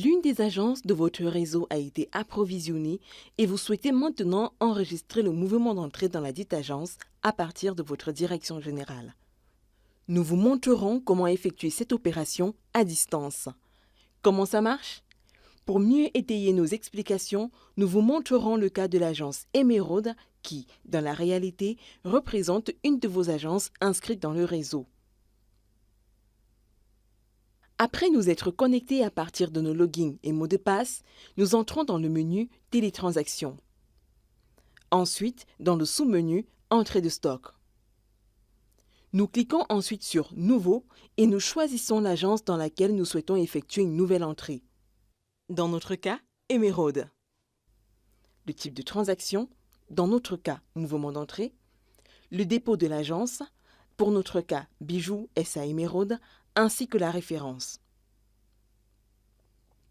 L'une des agences de votre réseau a été approvisionnée et vous souhaitez maintenant enregistrer le mouvement d'entrée dans la dite agence à partir de votre direction générale. Nous vous montrerons comment effectuer cette opération à distance. Comment ça marche? Pour mieux étayer nos explications, nous vous montrerons le cas de l'agence Emeraude qui, dans la réalité, représente une de vos agences inscrites dans le réseau. Après nous être connectés à partir de nos logins et mots de passe, nous entrons dans le menu Télétransactions. Ensuite, dans le sous-menu Entrée de stock. Nous cliquons ensuite sur Nouveau et nous choisissons l'agence dans laquelle nous souhaitons effectuer une nouvelle entrée. Dans notre cas, Emeraude. Le type de transaction, dans notre cas, mouvement d'entrée. Le dépôt de l'agence, pour notre cas, Bijoux SA Emeraude, ainsi que la référence.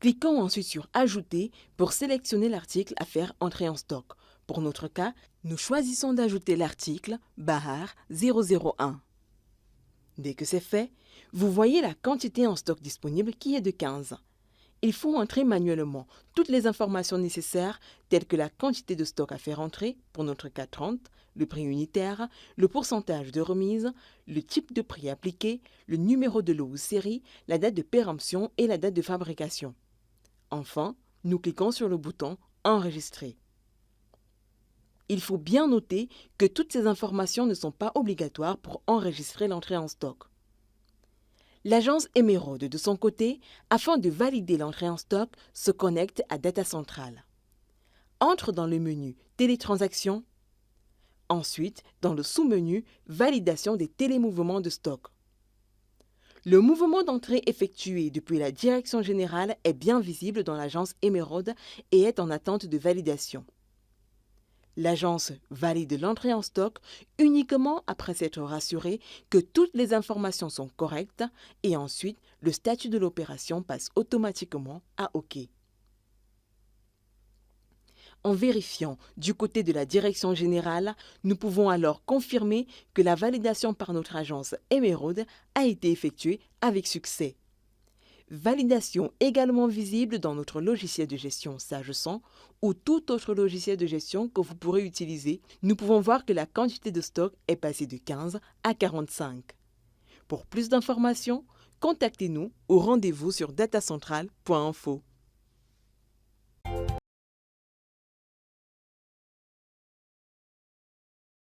Cliquons ensuite sur Ajouter pour sélectionner l'article à faire entrer en stock. Pour notre cas, nous choisissons d'ajouter l'article Bahar 001. Dès que c'est fait, vous voyez la quantité en stock disponible qui est de 15. Il faut entrer manuellement toutes les informations nécessaires telles que la quantité de stock à faire entrer, pour notre cas 30, le prix unitaire, le pourcentage de remise, le type de prix appliqué, le numéro de lot ou série, la date de péremption et la date de fabrication. Enfin, nous cliquons sur le bouton « Enregistrer ». Il faut bien noter que toutes ces informations ne sont pas obligatoires pour enregistrer l'entrée en stock. L'agence Emeraude, de son côté, afin de valider l'entrée en stock, se connecte à Data Central. Entre dans le menu Télétransactions, ensuite dans le sous-menu Validation des télémouvements de stock. Le mouvement d'entrée effectué depuis la direction générale est bien visible dans l'agence Emeraude et est en attente de validation. L'agence valide l'entrée en stock uniquement après s'être rassurée que toutes les informations sont correctes et ensuite le statut de l'opération passe automatiquement à OK. En vérifiant du côté de la direction générale, nous pouvons alors confirmer que la validation par notre agence Emeraude a été effectuée avec succès. Validation également visible dans notre logiciel de gestion SageSen ou tout autre logiciel de gestion que vous pourrez utiliser. Nous pouvons voir que la quantité de stock est passée de 15 à 45. Pour plus d'informations, contactez-nous ou rendez-vous sur datacentral.info.